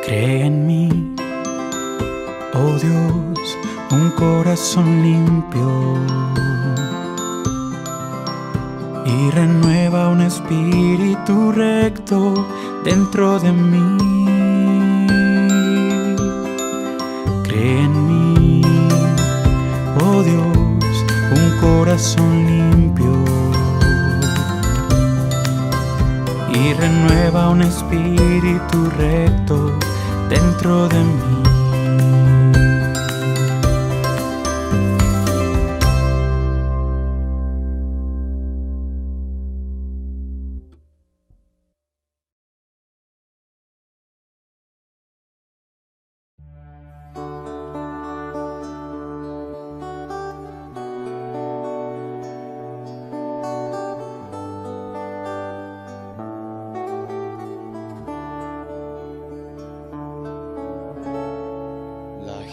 Cree en mí, oh Dios, un corazón limpio y renueva un espíritu recto dentro de mí. Cree en mí, oh Dios, un corazón limpio y renueva un espíritu recto dentro de mí.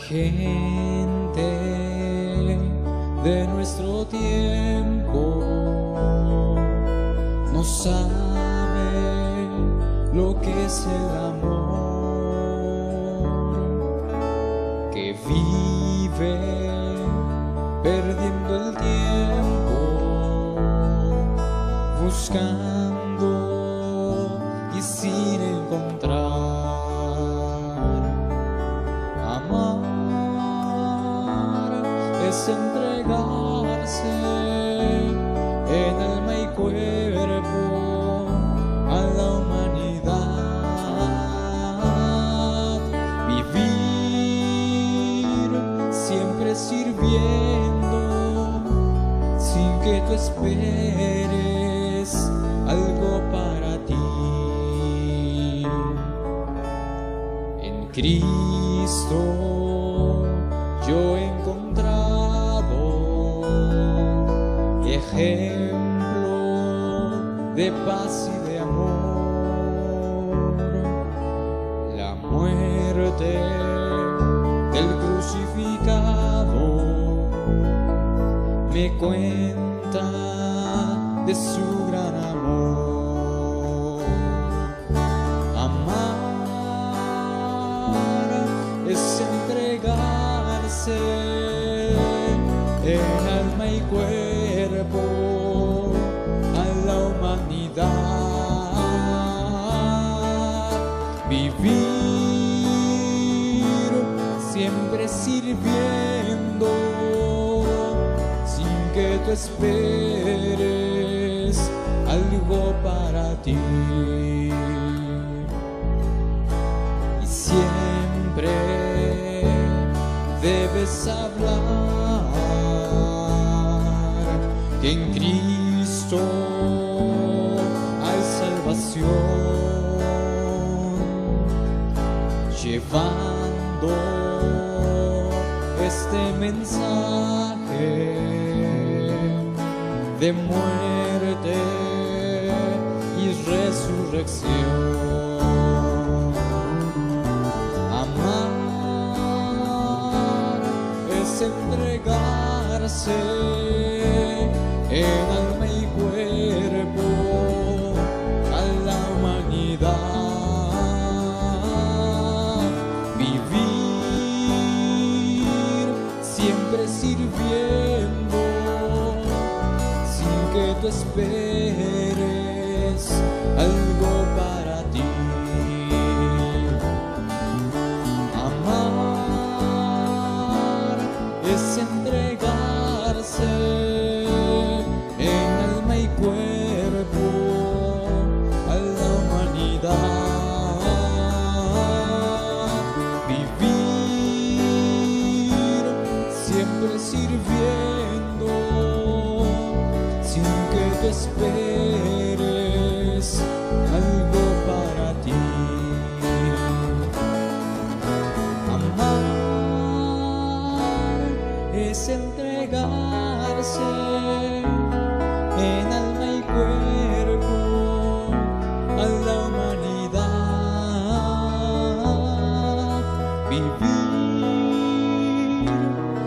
Gente de nuestro tiempo no sabe lo que es el amor, que vive perdiendo el tiempo, buscando y sin encontrar. Es entregarse en alma y cuerpo a la humanidad, vivir siempre sirviendo sin que tú esperes algo para ti. En Cristo yo he encontrado ejemplo de paz y de amor. La muerte del crucificado me cuenta de su gran amor. Amar es entregarse en alma y cuerpo a la humanidad, vivir siempre sirviendo sin que tú esperes algo para ti, y siempre debes hablar que en Cristo hay salvación, llevando este mensaje de muerte y resurrección. Amar es entregarse en alma y cuerpo a la humanidad, vivir siempre sirviendo sin que tú esperes algo para ti. Amar es entregarse en alma y cuerpo a la humanidad, vivir siempre sirviendo sin que tú esperes algo para ti. Amar es entregarse en alma y cuerpo a la humanidad, vivir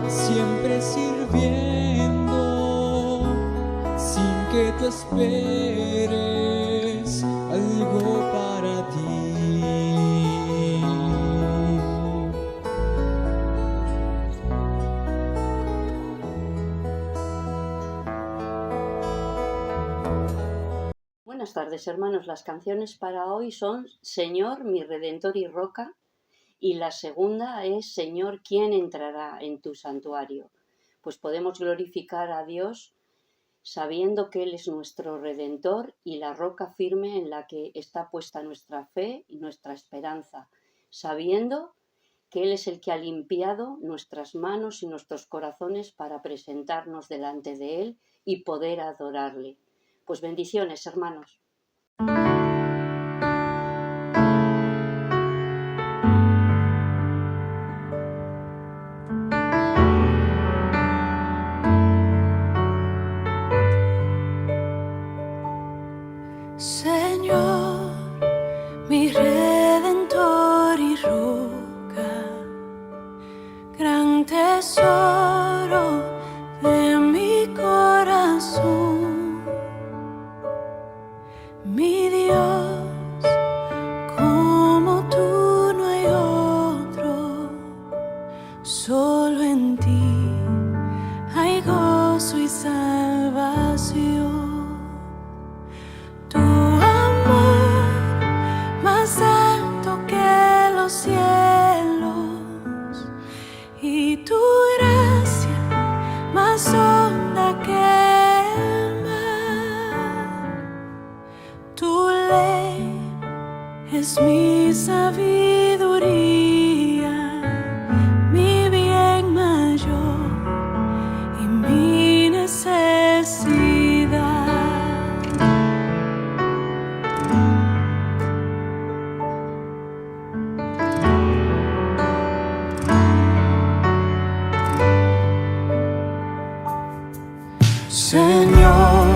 siempre sirviendo sin que tú esperes algo para ti. Buenas tardes, hermanos. Las canciones para hoy son Señor, mi Redentor y Roca, y la segunda es Señor, ¿quién entrará en tu santuario? Pues podemos glorificar a Dios sabiendo que Él es nuestro Redentor y la roca firme en la que está puesta nuestra fe y nuestra esperanza, sabiendo que Él es el que ha limpiado nuestras manos y nuestros corazones para presentarnos delante de Él y poder adorarle. Pues bendiciones, hermanos. Señor, mi Redentor y roca, gran tesoro de mi corazón, mi Dios, como tú no hay otro, solo en ti hay gozo y salvación. Tu amor más alto que los cielos y tu gracia más honda que el mar. Tu ley es mi sabiduría, mi bien mayor y mi necesidad. Señor,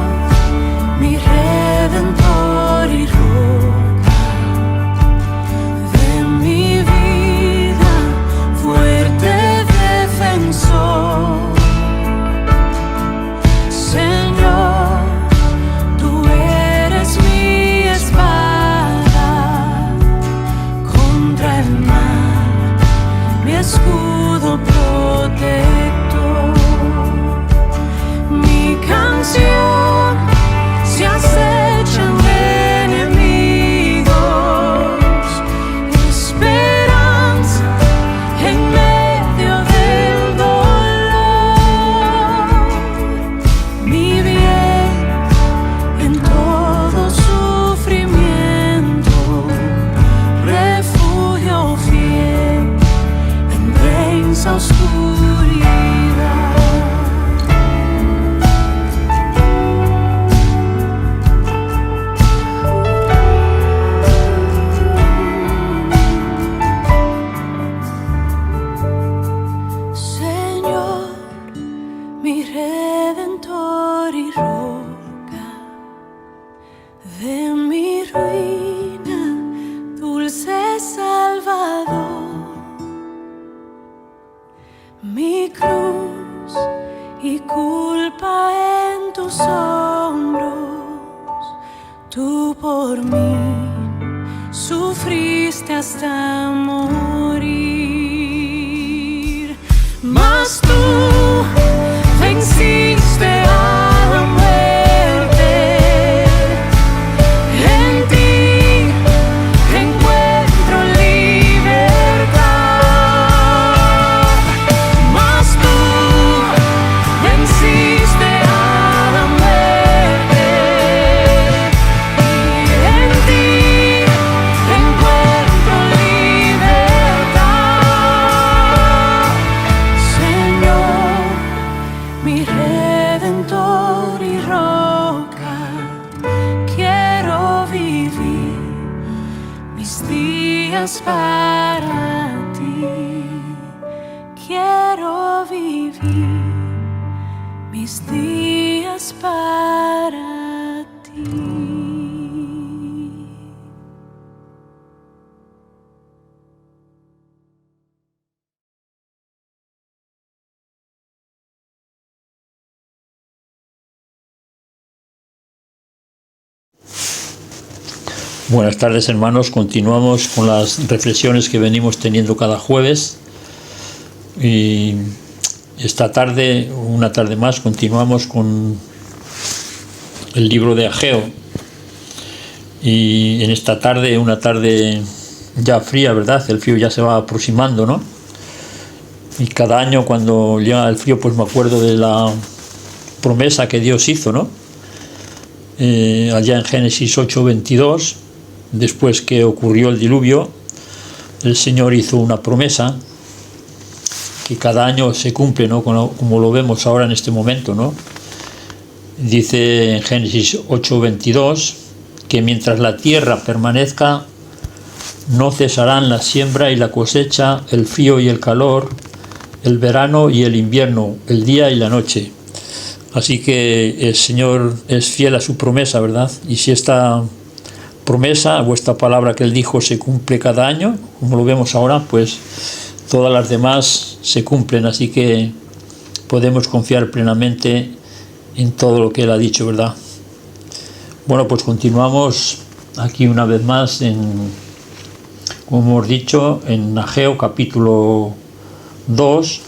mi Redentor y roca de mi vida, fuerte defensor. Señor, tú eres mi espada contra el mal, mi escudo protector. Mi canción se acechan de enemigos, esperanza en medio del dolor, mi bien en todo sufrimiento, refugio fiel en densa oscuridad. Señor, mi Redentor y roca de mi ruina, dulce Salvador, mi cruz y culpa en tus hombros, tú por mí sufriste hasta morir, mas tú venciste a la muerte. En ti encuentro libertad, mas tú venciste a la muerte. Y en ti encuentro libertad. Señor, mi Redentor y roca, quiero vivir mis días para ti. Quiero vivir mis días para ti. Buenas tardes, hermanos. Continuamos con las reflexiones que venimos teniendo cada jueves y esta tarde, una tarde más, continuamos con el libro de Ageo. Y en esta tarde, una tarde ya fría, ¿verdad? El frío ya se va aproximando, ¿no? Y cada año cuando llega el frío, pues me acuerdo de la promesa que Dios hizo, ¿no? Allá en Génesis 8:22, después que ocurrió el diluvio, el Señor hizo una promesa que cada año se cumple, ¿no? Como lo vemos ahora en este momento, ¿no? Dice en Génesis 8:22 que mientras la tierra permanezca, no cesarán la siembra y la cosecha, el frío y el calor, el verano y el invierno, el día y la noche. Así que el Señor es fiel a su promesa, ¿verdad? Y si esta promesa o esta palabra que Él dijo se cumple cada año, como lo vemos ahora, pues todas las demás se cumplen. Así que podemos confiar plenamente en todo lo que Él ha dicho, ¿verdad? Bueno, pues continuamos aquí una vez más como hemos dicho, en Ageo capítulo 2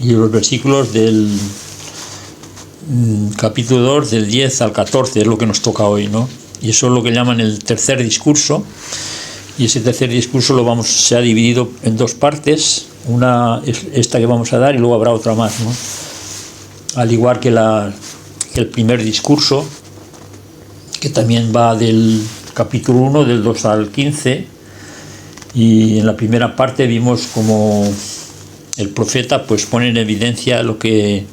y los versículos del capítulo 2 del 10 al 14 es lo que nos toca hoy, ¿no? Y eso es lo que llaman el tercer discurso, y ese tercer discurso se ha dividido en dos partes, una es esta que vamos a dar y luego habrá otra más, ¿no? Al igual que el primer discurso, que también va del capítulo 1 del 2 al 15, y en la primera parte vimos como el profeta pues pone en evidencia lo que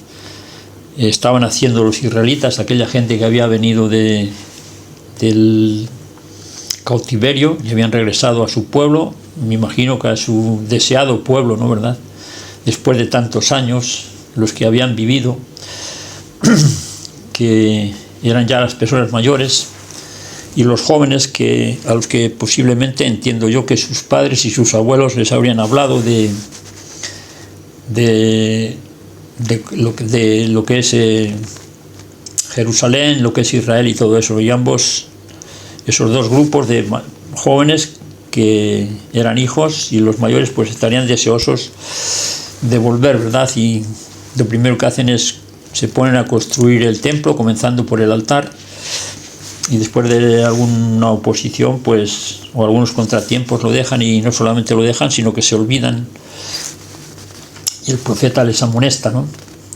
estaban haciendo los israelitas, aquella gente que había venido del cautiverio y habían regresado a su pueblo, me imagino que a su deseado pueblo, ¿no? ¿Verdad? Después de tantos años, los que habían vivido, que eran ya las personas mayores, y los jóvenes a los que posiblemente entiendo yo que sus padres y sus abuelos les habrían hablado de lo que es Jerusalén, lo que es Israel y todo eso. Y esos dos grupos de jóvenes que eran hijos y los mayores pues estarían deseosos de volver, ¿verdad? Y lo primero que hacen es se ponen a construir el templo, comenzando por el altar, y después de alguna oposición pues o algunos contratiempos lo dejan, y no solamente lo dejan sino que se olvidan y el profeta les amonesta, ¿no?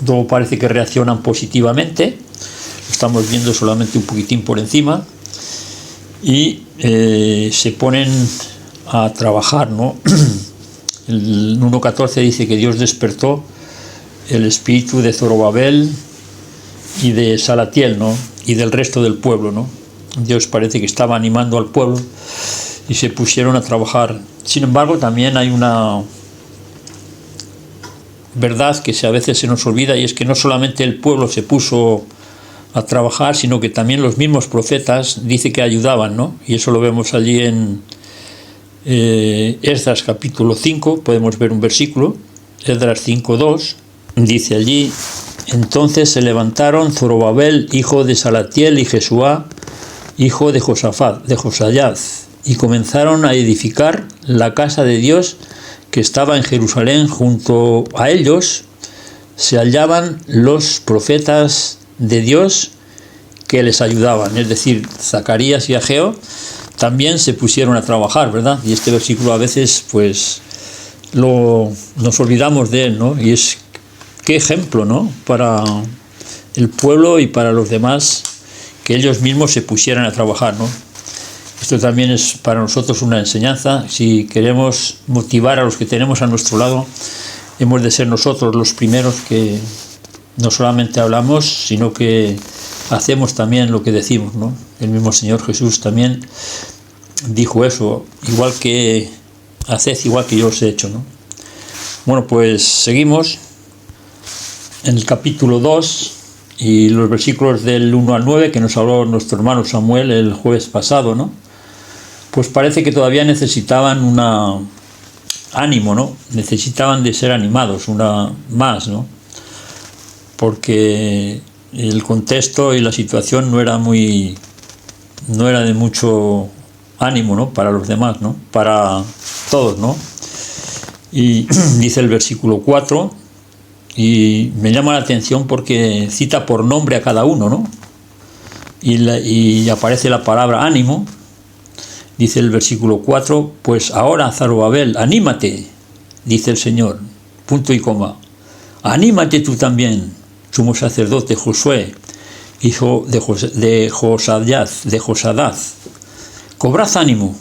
Luego parece que reaccionan positivamente, lo estamos viendo solamente un poquitín por encima, y se ponen a trabajar, ¿no? El 1.14 dice que Dios despertó el espíritu de Zorobabel y de Salatiel, ¿no? Y del resto del pueblo, ¿no? Dios parece que estaba animando al pueblo y se pusieron a trabajar. Sin embargo, también hay una verdad que a veces se nos olvida, y es que no solamente el pueblo se puso a trabajar, sino que también los mismos profetas dice que ayudaban, ¿no? Y eso lo vemos allí en Esdras capítulo 5, podemos ver un versículo, Esdras 5:2, dice allí: entonces se levantaron Zorobabel, hijo de Salatiel, y Jesuá, hijo de Josafat, de Josayad, y comenzaron a edificar la casa de Dios que estaba en Jerusalén. Junto a ellos se hallaban los profetas de Dios que les ayudaban, es decir, Zacarías y Ageo también se pusieron a trabajar, ¿verdad? Y este versículo a veces pues nos olvidamos de él, ¿no? Y es qué ejemplo, ¿no? Para el pueblo y para los demás, que ellos mismos se pusieran a trabajar, ¿no? Esto también es para nosotros una enseñanza. Si queremos motivar a los que tenemos a nuestro lado, hemos de ser nosotros los primeros que no solamente hablamos, sino que hacemos también lo que decimos, ¿no? El mismo Señor Jesús también dijo eso, igual que haced igual que yo os he hecho, ¿no? Bueno, pues seguimos en el capítulo 2 y los versículos del 1 al 9 que nos habló nuestro hermano Samuel el jueves pasado, ¿no? Pues parece que todavía necesitaban ánimo, ¿no? Necesitaban de ser animados, más, ¿no? Porque el contexto y la situación no era de mucho ánimo, ¿no? Para los demás, ¿no? Para todos, ¿no? Y dice el versículo 4, y me llama la atención porque cita por nombre a cada uno, ¿no? y aparece la palabra ánimo. Dice el versículo 4, pues ahora, Zorobabel, anímate, dice el Señor, punto y coma. Anímate tú también, sumo sacerdote Josué, hijo de Josadaz. Cobrad ánimo,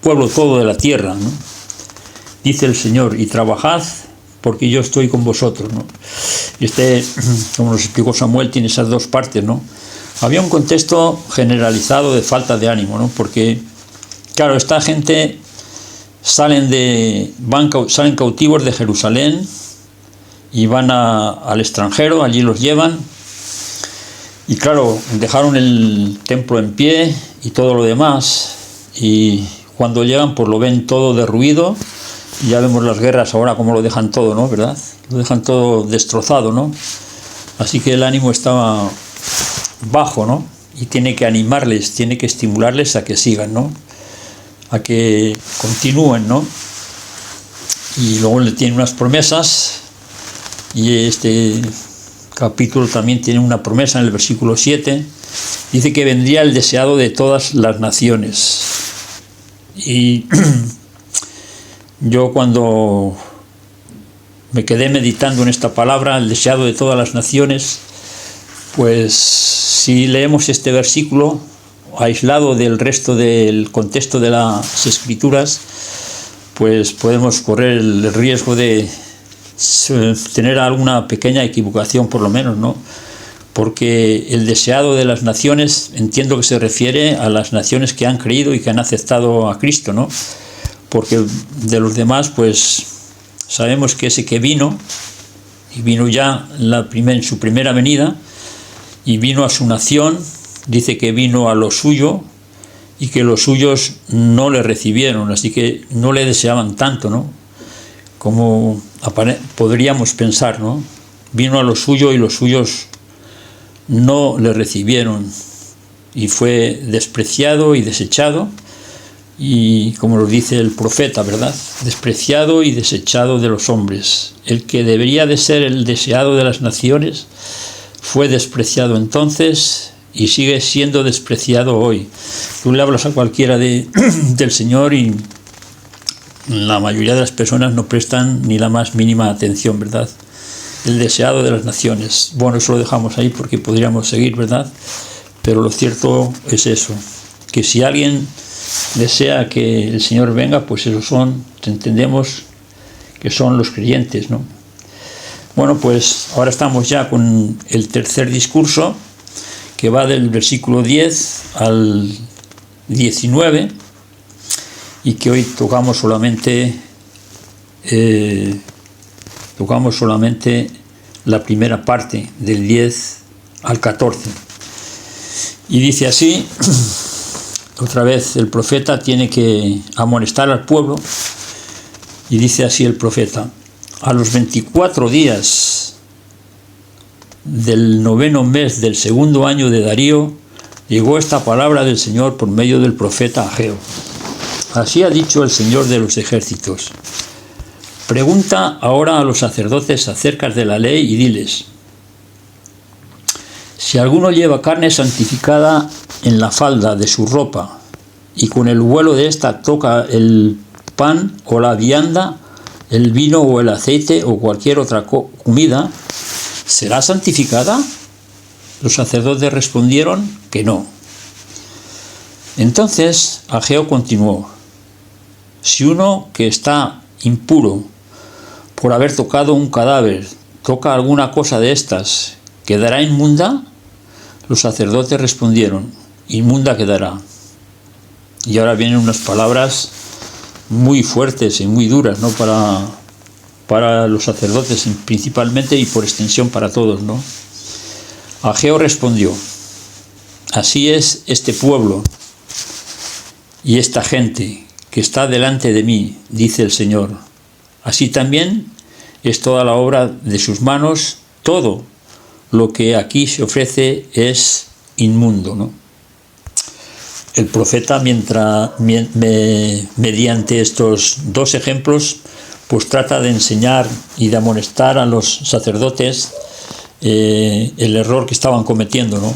pueblo todo de la tierra, ¿no? Dice el Señor, y trabajad, porque yo estoy con vosotros, ¿no? Y como nos explicó Samuel, tiene esas dos partes, ¿no? Había un contexto generalizado de falta de ánimo, ¿no? Porque, claro, esta gente salen cautivos de Jerusalén y van al extranjero, allí los llevan, y claro, dejaron el templo en pie y todo lo demás, y cuando llegan pues lo ven todo derruido. Ya vemos las guerras ahora como lo dejan todo, ¿no? ¿Verdad? Lo dejan todo destrozado, ¿no? Así que el ánimo estaba bajo, ¿no? Y tiene que animarles, tiene que estimularles a que sigan, ¿no? A que continúen, ¿no? Y luego le tienen unas promesas, y este capítulo también tiene una promesa en el versículo 7. Dice que vendría el deseado de todas las naciones. Y yo cuando me quedé meditando en esta palabra, el deseado de todas las naciones, pues si leemos este versículo aislado del resto del contexto de las Escrituras, pues podemos correr el riesgo de tener alguna pequeña equivocación por lo menos, ¿no? Porque el deseado de las naciones, entiendo que se refiere a las naciones que han creído y que han aceptado a Cristo, ¿no? Porque de los demás, pues sabemos que ese que vino, y vino ya en su primera venida, y vino a su nación, dice que vino a lo suyo, y que los suyos no le recibieron, así que no le deseaban tanto, ¿no? Como podríamos pensar, ¿no? Vino a lo suyo y los suyos no le recibieron, y fue despreciado y desechado, y como lo dice el profeta, ¿verdad? Despreciado y desechado de los hombres. El que debería de ser el deseado de las naciones fue despreciado entonces y sigue siendo despreciado hoy. Tú le hablas a cualquiera del Señor y la mayoría de las personas no prestan ni la más mínima atención, ¿verdad? El deseado de las naciones. Bueno, eso lo dejamos ahí porque podríamos seguir, ¿verdad? Pero lo cierto es eso, que si alguien desea que el Señor venga, pues esos entendemos que son los creyentes, ¿no? Bueno, pues ahora estamos ya con el tercer discurso, que va del versículo 10 al 19, y que hoy tocamos solamente la primera parte, del 10 al 14. Y dice así, otra vez el profeta tiene que amonestar al pueblo, y dice así el profeta: a los 24 días del 9º mes del 2º año de Darío, llegó esta palabra del Señor por medio del profeta Ageo. Así ha dicho el Señor de los ejércitos: pregunta ahora a los sacerdotes acerca de la ley y diles: si alguno lleva carne santificada en la falda de su ropa y con el vuelo de ésta toca el pan o la vianda, el vino o el aceite o cualquier otra comida, ¿será santificada? Los sacerdotes respondieron que no. Entonces Ageo continuó: si uno que está impuro por haber tocado un cadáver toca alguna cosa de estas, ¿quedará inmunda? Los sacerdotes respondieron: inmunda quedará. Y ahora vienen unas palabras muy fuertes y muy duras, ¿no? Para los sacerdotes principalmente, y por extensión para todos, ¿no? Ageo respondió: así es este pueblo y esta gente que está delante de mí, dice el Señor. Así también es toda la obra de sus manos, todo lo que aquí se ofrece es inmundo, ¿no? El profeta, mediante estos dos ejemplos, pues trata de enseñar y de amonestar a los sacerdotes el error que estaban cometiendo, ¿no?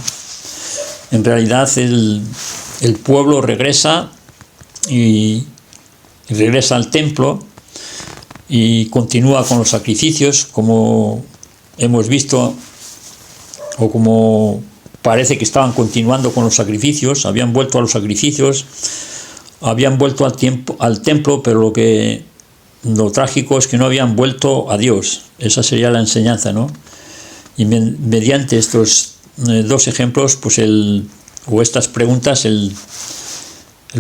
en realidad el pueblo regresa y regresa al templo y continúa con los sacrificios, como hemos visto, o como parece que estaban continuando con los sacrificios. Habían vuelto a los sacrificios, habían vuelto al templo, pero lo trágico es que no habían vuelto a Dios. Esa sería la enseñanza, ¿no? Y mediante estos dos ejemplos, pues o estas preguntas, el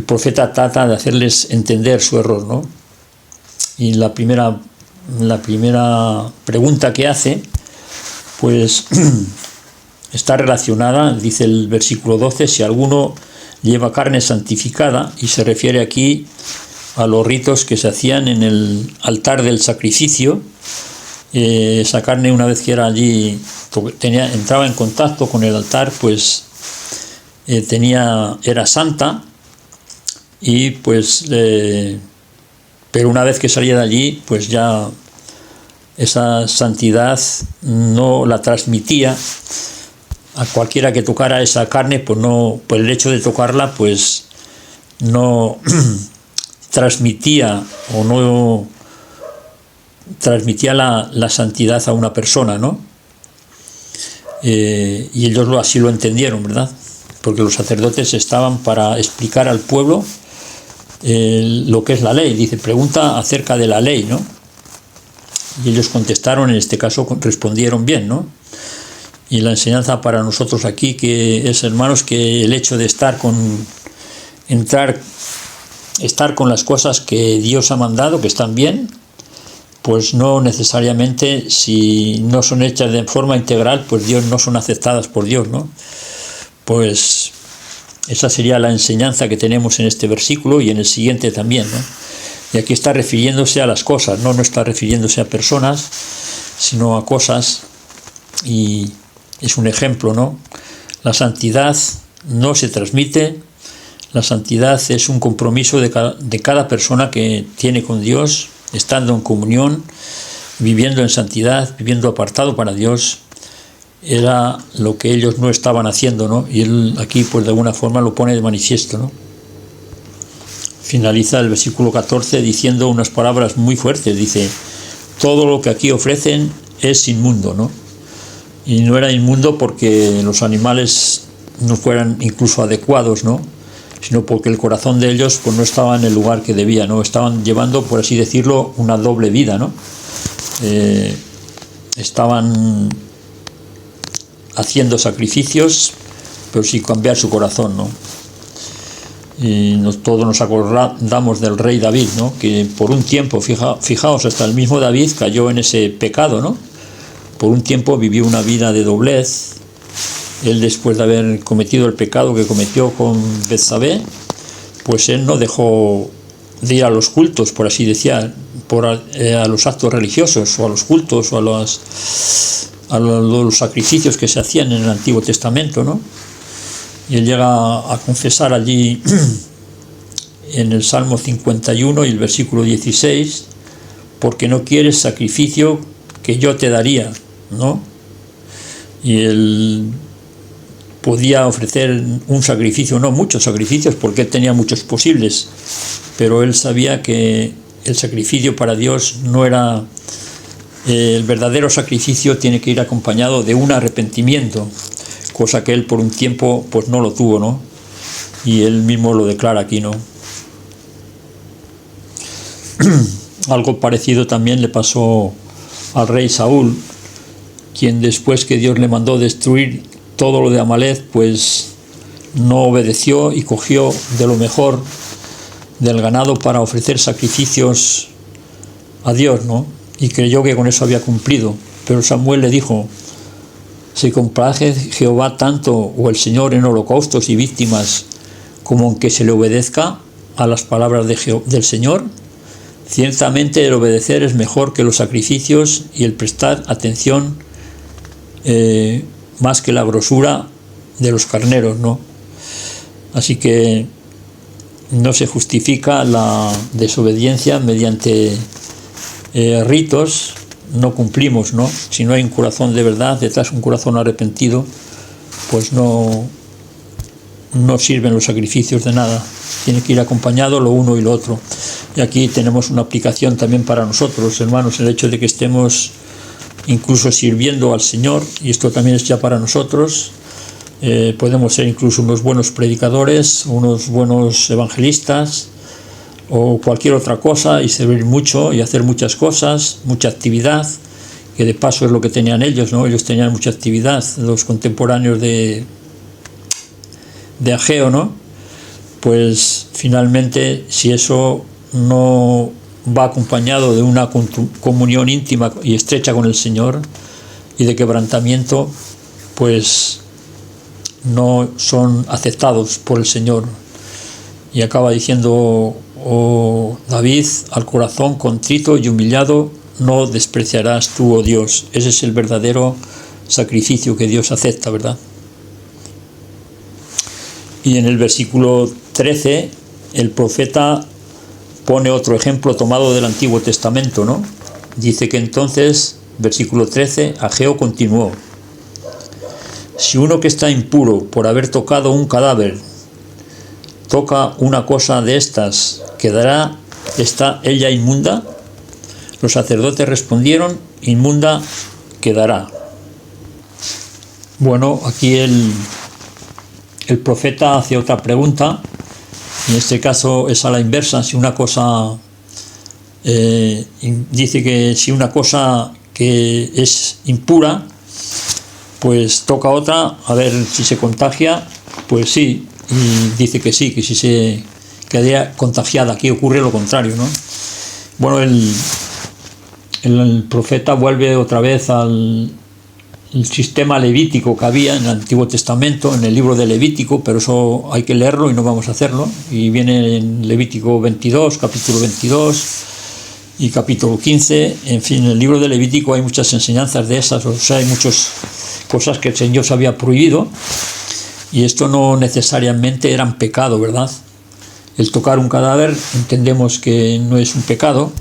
profeta trata de hacerles entender su error, ¿no? Y la primera pregunta que hace, pues está relacionada, dice el versículo 12, si alguno lleva carne santificada, y se refiere aquí a los ritos que se hacían en el altar del sacrificio. Esa carne, una vez que era allí, entraba en contacto con el altar, pues era santa, y pues pero una vez que salía de allí, pues ya esa santidad no la transmitía a cualquiera que tocara esa carne, pues no, por el hecho de tocarla, pues no transmitía o no transmitía la santidad a una persona, ¿no? Y ellos así lo entendieron, ¿verdad? Porque los sacerdotes estaban para explicar al pueblo lo que es la ley. Dice, pregunta acerca de la ley, ¿no? Y ellos contestaron, en este caso respondieron bien, ¿no? Y la enseñanza para nosotros aquí, que es, hermanos, que el hecho de estar con las cosas que Dios ha mandado, que están bien, pues no necesariamente, si no son hechas de forma integral, pues no son aceptadas por Dios, ¿no? Pues esa sería la enseñanza que tenemos en este versículo y en el siguiente también, ¿no? Y aquí está refiriéndose a las cosas, no está refiriéndose a personas, sino a cosas, y es un ejemplo, ¿no? La santidad no se transmite, la santidad es un compromiso de cada persona que tiene con Dios, estando en comunión, viviendo en santidad, viviendo apartado para Dios. Era lo que ellos no estaban haciendo, ¿no? Y él aquí, pues de alguna forma lo pone de manifiesto, ¿no? Finaliza el versículo 14 diciendo unas palabras muy fuertes. Dice, todo lo que aquí ofrecen es inmundo, ¿no? Y no era inmundo porque los animales no fueran incluso adecuados, ¿no? Sino porque el corazón de ellos pues no estaba en el lugar que debía, ¿no? Estaban llevando, por así decirlo, una doble vida, ¿no? Estaban haciendo sacrificios, pero sin cambiar su corazón, ¿no? Y todos nos acordamos del rey David, ¿no? Que por un tiempo, fijaos, hasta el mismo David cayó en ese pecado, ¿no? Por un tiempo vivió una vida de doblez. Él, después de haber cometido el pecado que cometió con Betsabé, pues él no dejó de ir a los cultos, por así decir, a los actos religiosos, o a los cultos, o a los sacrificios que se hacían en el Antiguo Testamento, ¿no? Y él llega a confesar allí en el Salmo 51 y el versículo 16, porque no quieres sacrificio que yo te daría, ¿no? Y él podía ofrecer un sacrificio, no muchos sacrificios, porque él tenía muchos posibles, pero él sabía que el sacrificio para Dios no era... El verdadero sacrificio tiene que ir acompañado de un arrepentimiento, cosa que él por un tiempo pues no lo tuvo, ¿no? Y él mismo lo declara aquí, ¿no? Algo parecido también le pasó al rey Saúl, quien después que Dios le mandó destruir todo lo de Amalek, pues no obedeció y cogió de lo mejor del ganado para ofrecer sacrificios a Dios, ¿no? Y creyó que con eso había cumplido. Pero Samuel le dijo, ¿se complace Jehová tanto o el Señor en holocaustos y víctimas como en que se le obedezca a las palabras del Señor? Ciertamente el obedecer es mejor que los sacrificios y el prestar atención más que la grosura de los carneros, ¿no? Así que no se justifica la desobediencia mediante ritos, no cumplimos, ¿no? Si no hay un corazón de verdad, detrás un corazón arrepentido, pues no no sirven los sacrificios de nada. Tiene que ir acompañado lo uno y lo otro. Y aquí tenemos una aplicación también para nosotros, hermanos, el hecho de que estemos incluso sirviendo al Señor, y esto también es ya para nosotros. Podemos ser incluso unos buenos predicadores, unos buenos evangelistas o cualquier otra cosa, y servir mucho y hacer muchas cosas, mucha actividad, que de paso es lo que tenían ellos, ¿no? Ellos tenían mucha actividad, los contemporáneos de Ageo, ¿no? Pues finalmente, si eso no va acompañado de una comunión íntima y estrecha con el Señor y de quebrantamiento, pues no son aceptados por el Señor. Y acaba diciendo David: al corazón contrito y humillado no despreciarás tú, oh Dios. Ese es el verdadero sacrificio que Dios acepta, ¿verdad? Y en el versículo 13 el profeta pone otro ejemplo tomado del Antiguo Testamento, ¿no? Dice que entonces, versículo 13, Ageo continuó: si uno que está impuro por haber tocado un cadáver toca una cosa de estas, ¿quedará ella inmunda? Los sacerdotes respondieron: inmunda quedará. Bueno, aquí el profeta hace otra pregunta. En este caso es a la inversa. Si una cosa dice que si una cosa que es impura pues toca otra, a ver si se contagia, pues sí, y dice que sí, que si se quedaría contagiada. Aquí ocurre lo contrario, ¿no? Bueno, el profeta vuelve otra vez al sistema levítico que había en el Antiguo Testamento, en el libro de Levítico, pero eso hay que leerlo y no vamos a hacerlo. Y viene en Levítico 22, capítulo 22 y capítulo 15. En fin, en el libro de Levítico hay muchas enseñanzas de esas, o sea, hay muchas cosas que el Señor se había prohibido, y esto no necesariamente eran pecado, ¿verdad? El tocar un cadáver entendemos que no es un pecado,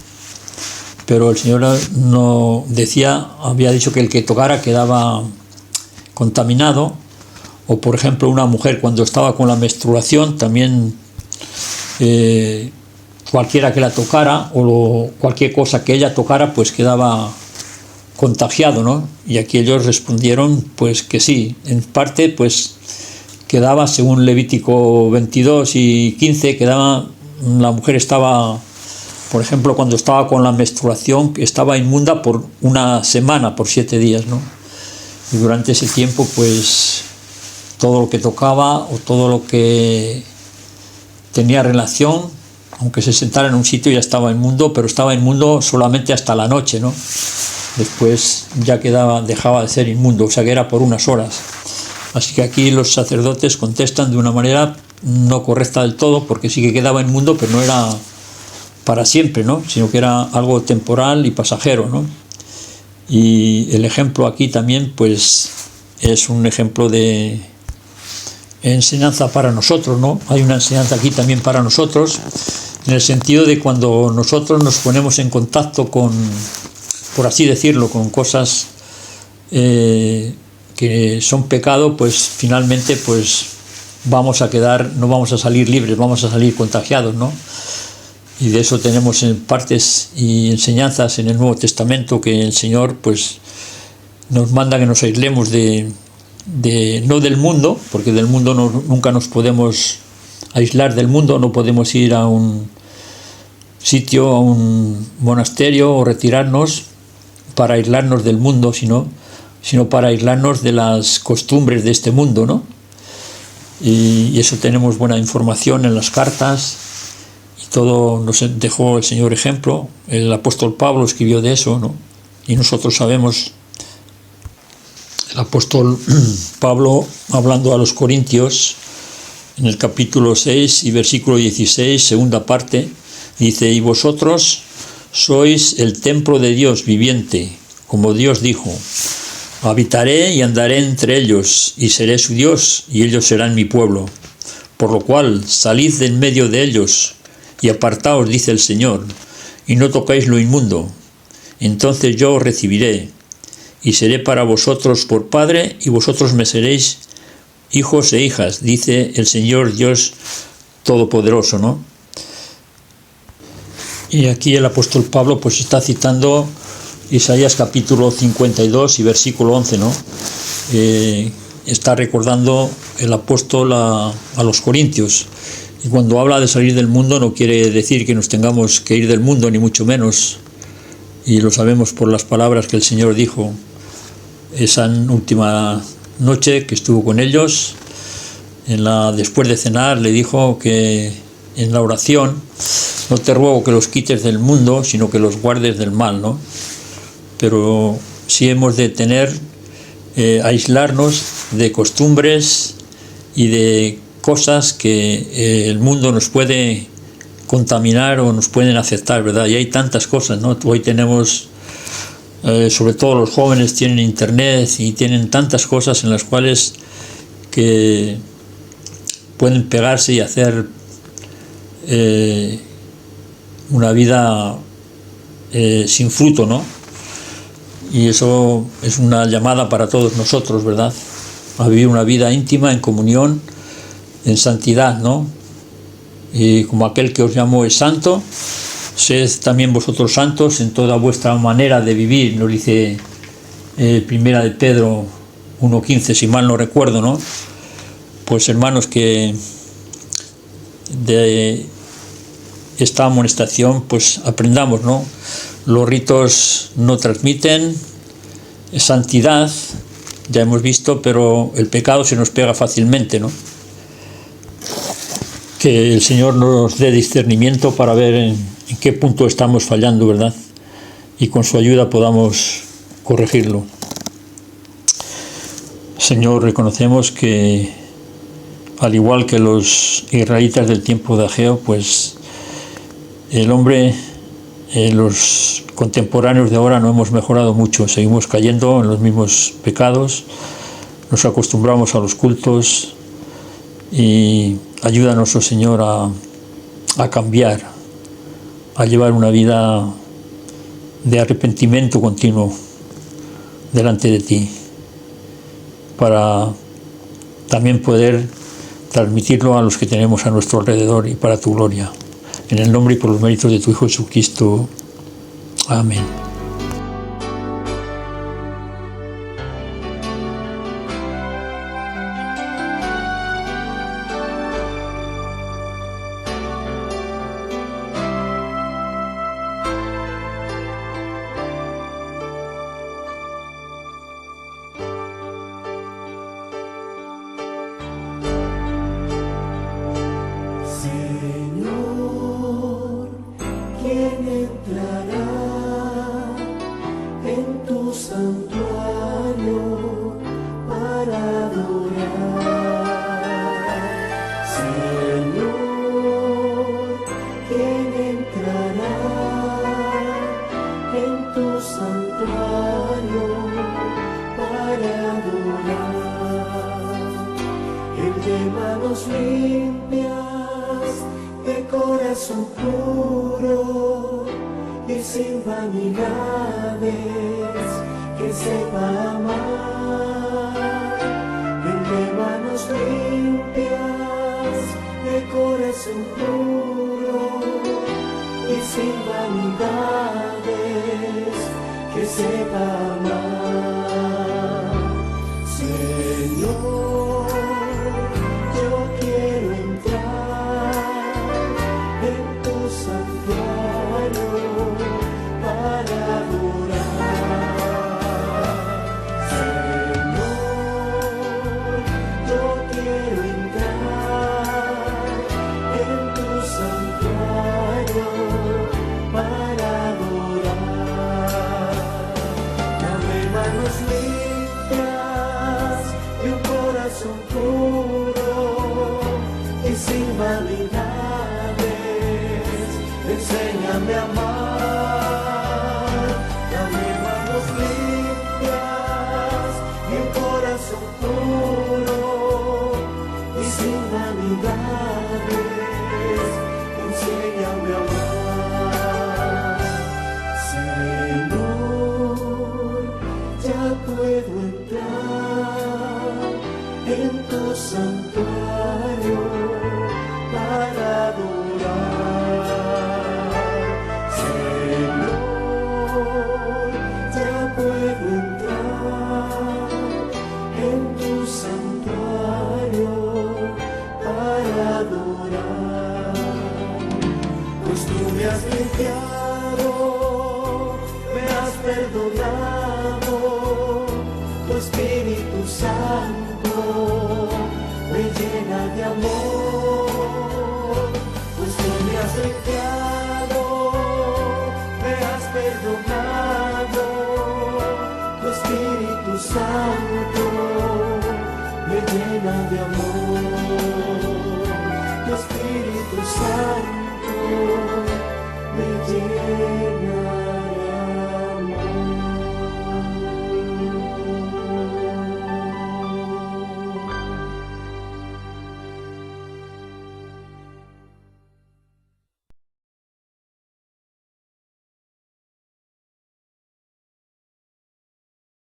pero el Señor no había dicho que el que tocara quedaba contaminado. O por ejemplo, una mujer cuando estaba con la menstruación, también cualquiera que la tocara o cualquier cosa que ella tocara, pues quedaba contagiado, ¿no? Y aquí ellos respondieron pues que sí, en parte pues quedaba, según Levítico 22 y 15, la mujer estaba, por ejemplo, cuando estaba con la menstruación, estaba inmunda por una semana, por 7 días, ¿no? Y durante ese tiempo, pues, todo lo que tocaba o todo lo que tenía relación, aunque se sentara en un sitio, ya estaba inmundo, pero estaba inmundo solamente hasta la noche, ¿no? Después ya dejaba de ser inmundo, o sea que era por unas horas. Así que aquí los sacerdotes contestan de una manera no correcta del todo, porque sí que quedaba inmundo, pero no era para siempre, ¿no? Sino que era algo temporal y pasajero, ¿no? Y el ejemplo aquí también pues es un ejemplo de enseñanza para nosotros, ¿no? Hay una enseñanza aquí también para nosotros, en el sentido de cuando nosotros nos ponemos en contacto con, por así decirlo, con cosas que son pecado, pues finalmente pues no vamos a salir libres, vamos a salir contagiados, ¿no? Y de eso tenemos en partes y enseñanzas en el Nuevo Testamento, que el Señor pues nos manda que nos aislemos no del mundo, porque del mundo nunca nos podemos aislar del mundo, no podemos ir a un sitio, a un monasterio o retirarnos para aislarnos del mundo, sino para aislarnos de las costumbres de este mundo, ¿no? Y eso tenemos buena información en las cartas. Todo nos dejó el Señor ejemplo. El apóstol Pablo escribió de eso, ¿no? Y nosotros sabemos, el apóstol Pablo, hablando a los Corintios, en el capítulo 6 y versículo 16, segunda parte, dice: y vosotros sois el templo de Dios viviente, como Dios dijo: habitaré y andaré entre ellos, y seré su Dios, y ellos serán mi pueblo. Por lo cual, salid de en medio de ellos, y apartaos, dice el Señor, y no tocáis lo inmundo. Entonces yo os recibiré, y seré para vosotros por Padre, y vosotros me seréis hijos e hijas, dice el Señor Dios Todopoderoso, ¿no? Y aquí el apóstol Pablo pues está citando Isaías capítulo 52 y versículo 11, ¿no? Está recordando el apóstol a los corintios. Y cuando habla de salir del mundo no quiere decir que nos tengamos que ir del mundo, ni mucho menos. Y lo sabemos por las palabras que el Señor dijo esa última noche que estuvo con ellos. Después de cenar le dijo que en la oración: no te ruego que los quites del mundo, sino que los guardes del mal, ¿no? Pero sí hemos de aislarnos de costumbres y de cosas que el mundo nos puede contaminar o nos pueden afectar, ¿verdad? Y hay tantas cosas, ¿no? Hoy tenemos, sobre todo los jóvenes tienen internet y tienen tantas cosas en las cuales que pueden pegarse y hacer una vida sin fruto, ¿no? Y eso es una llamada para todos nosotros, ¿verdad? A vivir una vida íntima, en comunión, en santidad, ¿no? Y como aquel que os llamó es santo, sed también vosotros santos en toda vuestra manera de vivir, nos dice Primera de Pedro 1:15, si mal no recuerdo, ¿no? Pues hermanos, que de esta amonestación pues aprendamos, ¿no? Los ritos no transmiten santidad, ya hemos visto, pero el pecado se nos pega fácilmente, ¿no? Que el Señor nos dé discernimiento para ver en qué punto estamos fallando, ¿verdad? Y con su ayuda podamos corregirlo. Señor, reconocemos que al igual que los israelitas del tiempo de Ageo, pues el hombre, los contemporáneos de ahora no hemos mejorado mucho, seguimos cayendo en los mismos pecados, nos acostumbramos a los cultos y ayúdanos, oh Señor, a cambiar, a llevar una vida de arrepentimiento continuo delante de ti, para también poder transmitirlo a los que tenemos a nuestro alrededor y para tu gloria. En el nombre y por los méritos de tu Hijo Jesucristo. Amén. Señor, ¿quién entrará en tu santuario para adorar? Señor, ¿quién entrará en tu santuario para adorar? El de manos limpias, de corazón puro y sin vanidades, que sepa amar. El de manos limpias, de corazón puro y sin vanidades, que sepa amar. Señor, yo quiero entrar en tu santuario para adorar. Señor, yo quiero entrar en tu santuario para adorar. Dame manos limpias y un corazón puro y sin vanidades, enséñame a amar. Dame manos limpias y un corazón puro y sin vanidades, enséñame a amar. Señor, ya puedo entrar en tu santuario para adorar. Señor, ya puedo entrar en tu santuario para adorar, pues tú me has limpiado, me has perdonado, tu Espíritu Santo me llena de amor, pues tú me has limpiado, me has perdonado, tu Espíritu Santo me llena de amor, tu Espíritu Santo